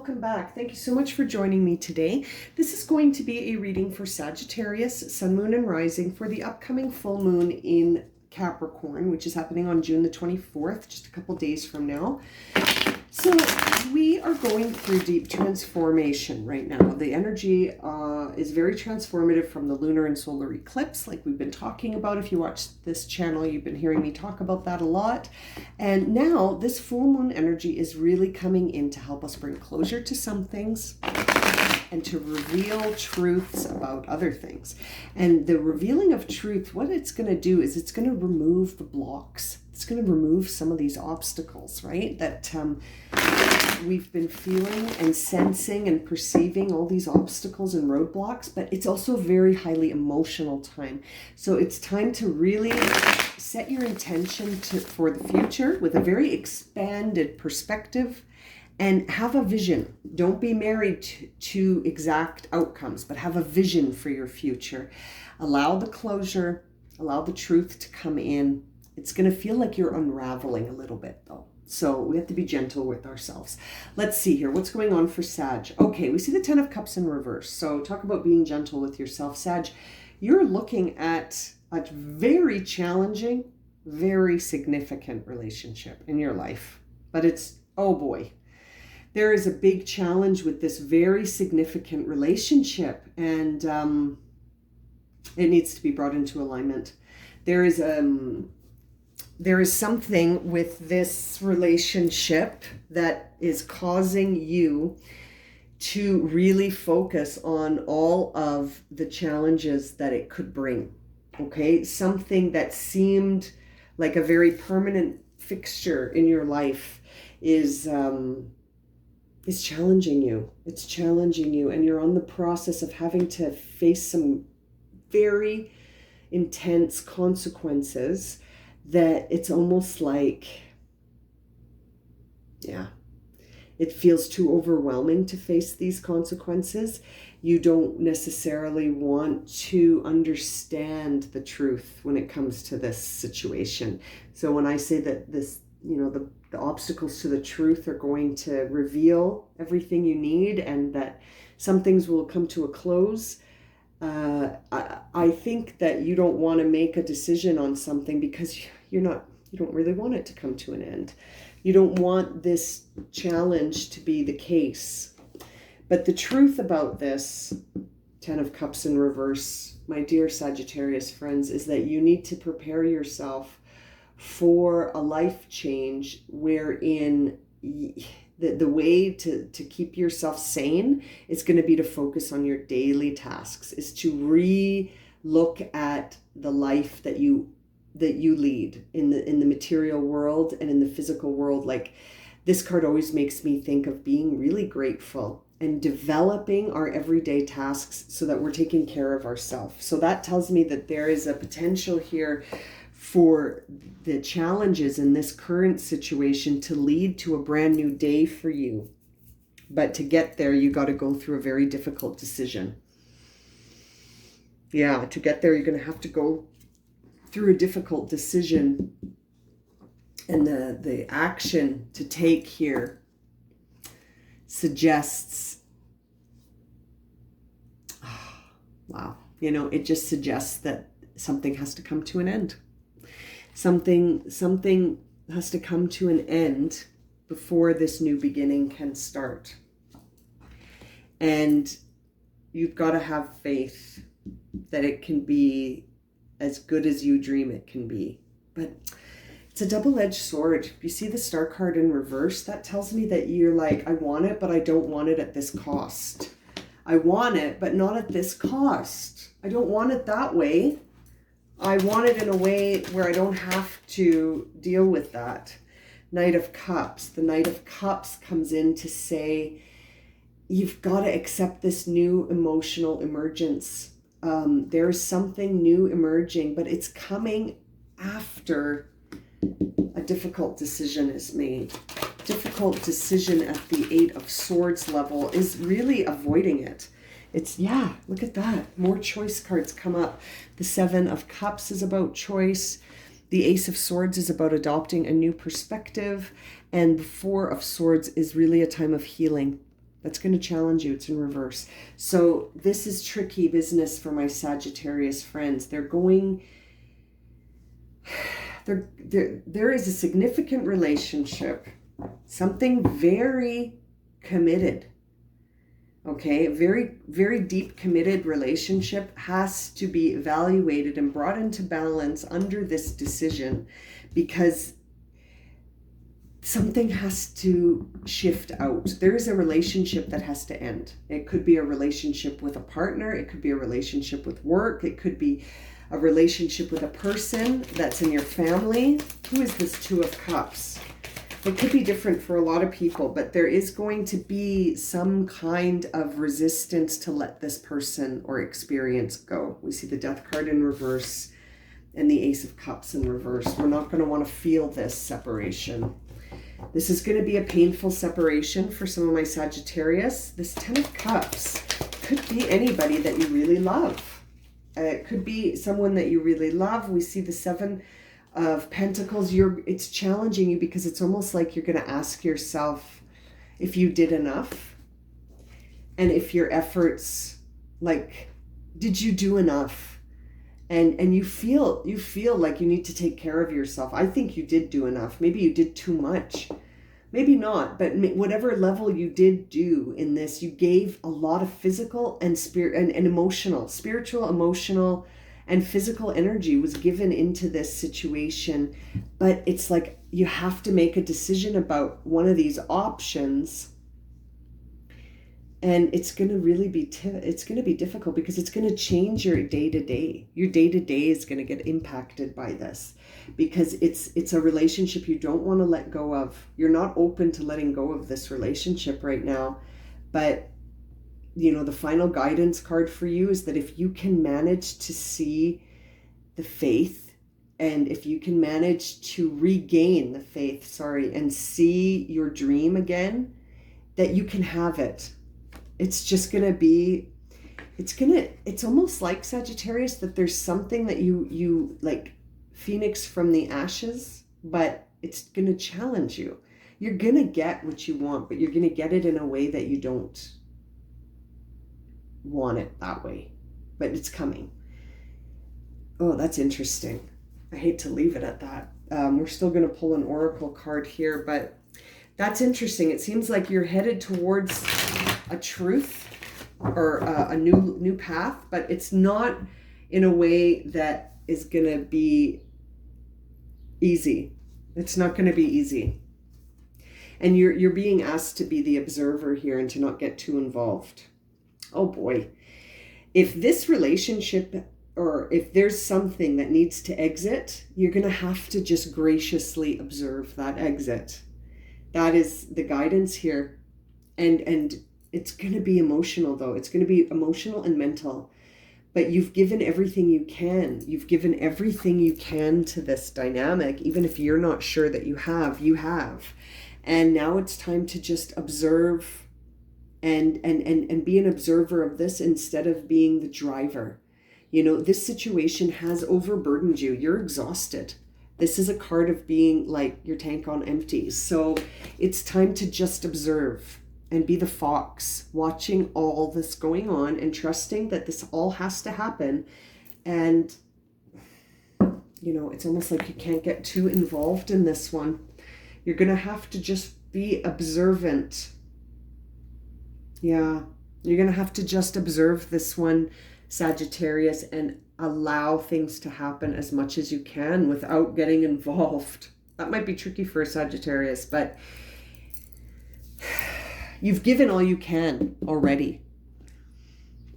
welcome back. Thank you so much for joining me today. This is going to be a reading for Sagittarius, Sun, Moon, and Rising for the upcoming full moon in Capricorn, which is happening on June the 24th, just a couple days from now. So we are going through deep transformation right now. The energy is very transformative from the lunar and solar eclipse, like we've been talking about. If you watch this channel, you've been hearing me talk about that a lot. And now this full moon energy is really coming in to help us bring closure to some things and to reveal truths about other things. And the revealing of truth, what it's going to do is it's going to remove the blocks. It's going to remove some of these obstacles, right? That we've been feeling and sensing and perceiving, all these obstacles and roadblocks, but it's also a very highly emotional time. So it's time to really set your intention for the future with a very expanded perspective and have a vision. Don't be married to exact outcomes, but have a vision for your future. Allow the closure, allow the truth to come in. It's going to feel like you're unraveling a little bit though. So we have to be gentle with ourselves. Let's see here. What's going on for Sag? Okay, we see the 10 of Cups in reverse. So talk about being gentle with yourself. Sag, you're looking at a very challenging, very significant relationship in your life. But it's, oh boy, there is a big challenge with this very significant relationship. And it needs to be brought into alignment. There is something with this relationship that is causing you to really focus on all of the challenges that it could bring. Okay, something that seemed like a very permanent fixture in your life is challenging you. It's challenging you, and you're on the process of having to face some very intense consequences that it's almost like, yeah, it feels too overwhelming to face these consequences. You don't necessarily want to understand the truth when it comes to this situation. So when I say that this, you know, the obstacles to the truth are going to reveal everything you need and that some things will come to a close, I think that you don't want to make a decision on something because you don't really want it to come to an end. You don't want this challenge to be the case. But the truth about this 10 of Cups in reverse, my dear Sagittarius friends, is that you need to prepare yourself for a life change wherein the way to keep yourself sane is going to be to focus on your daily tasks, is to re-look at the life that you lead in the material world and in the physical world. Like, this card always makes me think of being really grateful and developing our everyday tasks so that we're taking care of ourselves. So that tells me that there is a potential here for the challenges in this current situation to lead to a brand new day for you. But to get there, you got to go through a very difficult decision. Yeah, to get there, you're going to have to go through a difficult decision. And the action to take here suggests, wow, you know, it just suggests that something has to come to an end. Something has to come to an end before this new beginning can start. And you've got to have faith that it can be as good as you dream it can be. But it's a double-edged sword. You see the Star card in reverse? That tells me that you're like, I want it, but I don't want it at this cost. I want it, but not at this cost. I don't want it that way. I want it in a way where I don't have to deal with that. Knight of Cups. The Knight of Cups comes in to say, you've got to accept this new emotional emergence. There's something new emerging, but it's coming after a difficult decision is made. Difficult decision at the 8 of Swords level is really avoiding it. It's, yeah, look at that. More choice cards come up. The 7 of Cups is about choice. The Ace of Swords is about adopting a new perspective. And the 4 of Swords is really a time of healing. That's going to challenge you. It's in reverse. So this is tricky business for my Sagittarius friends. There is a significant relationship, something very committed. Okay, a very, very deep committed relationship has to be evaluated and brought into balance under this decision, because something has to shift out. There is a relationship that has to end. It could be a relationship with a partner. It could be a relationship with work. It could be a relationship with a person that's in your family. Who is this Two of Cups? It could be different for a lot of people, but there is going to be some kind of resistance to let this person or experience go. We see the Death card in reverse and the Ace of Cups in reverse. We're not going to want to feel this separation. This is going to be a painful separation for some of my Sagittarius. This Ten of Cups could be anybody that you really love. It could be someone that you really love. We see the Seven of Pentacles. It's challenging you because it's almost like you're going to ask yourself if you did enough, and if your efforts, like, did you do enough? And you feel like you need to take care of yourself. I think you did do enough. Maybe you did too much. Maybe not, but whatever level you did do in this, you gave a lot of physical and emotional, spiritual, emotional, and physical energy was given into this situation. But it's like you have to make a decision about one of these options. And it's going to really be difficult because it's going to change your day-to-day. Your day-to-day is going to get impacted by this because it's a relationship you don't want to let go of. You're not open to letting go of this relationship right now. But, you know, the final guidance card for you is that if you can manage to see the faith, and if you can manage to regain the faith, and see your dream again, that you can have it. It's just going to be, it's almost like, Sagittarius, that there's something that you like Phoenix from the ashes, but it's going to challenge you. You're going to get what you want, but you're going to get it in a way that you don't want it that way, but it's coming. Oh, that's interesting. I hate to leave it at that. We're still going to pull an oracle card here, but that's interesting. It seems like you're headed towards a truth or a new path, but it's not in a way that is going to be easy. It's not going to be easy. And you're being asked to be the observer here and to not get too involved. Oh boy. If this relationship, or if there's something that needs to exit, you're going to have to just graciously observe that exit. That is the guidance here. And it's going to be emotional, though. It's going to be emotional and mental. But you've given everything you can. You've given everything you can to this dynamic, even if you're not sure that you have. And now it's time to just observe and be an observer of this instead of being the driver. You know, this situation has overburdened you. You're exhausted. This is a card of being like your tank on empty. So it's time to just observe and be the fox, watching all this going on and trusting that this all has to happen. And, you know, it's almost like you can't get too involved in this one. You're going to have to just be observant. Yeah, you're going to have to just observe this one, Sagittarius, and allow things to happen as much as you can without getting involved. That might be tricky for a Sagittarius, but you've given all you can already.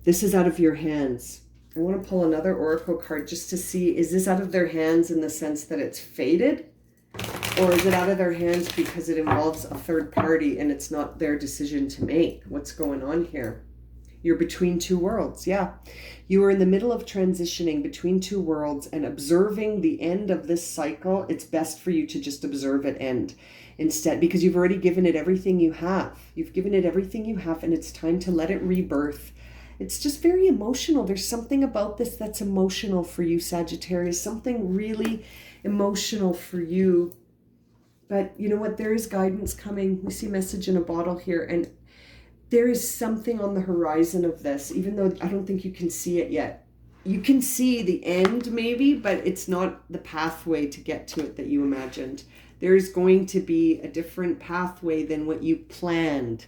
This is out of your hands. I want to pull another oracle card just to see, is this out of their hands in the sense that it's fated? Or is it out of their hands because it involves a third party and it's not their decision to make? What's going on here? You're between two worlds. Yeah. You are in the middle of transitioning between two worlds and observing the end of this cycle. It's best for you to just observe it end instead, because you've already given it everything you have. You've given it everything you have, and it's time to let it rebirth. It's just very emotional. There's something about this that's emotional for you, Sagittarius, something really emotional for you. But you know what? There is guidance coming. We see message in a bottle here, and there is something on the horizon of this, even though I don't think you can see it yet. You can see the end maybe, but it's not the pathway to get to it that you imagined. There's going to be a different pathway than what you planned.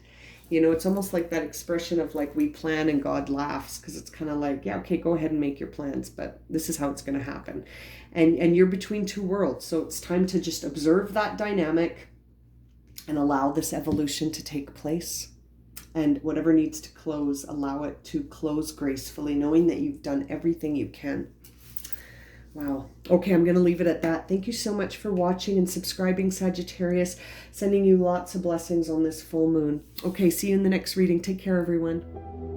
You know, it's almost like that expression of like, we plan and God laughs, because it's kind of like, yeah, okay, go ahead and make your plans, but this is how it's going to happen. And you're between two worlds. So it's time to just observe that dynamic and allow this evolution to take place. And whatever needs to close, allow it to close gracefully, knowing that you've done everything you can. Wow. Okay, I'm going to leave it at that. Thank you so much for watching and subscribing, Sagittarius. Sending you lots of blessings on this full moon. Okay, see you in the next reading. Take care, everyone.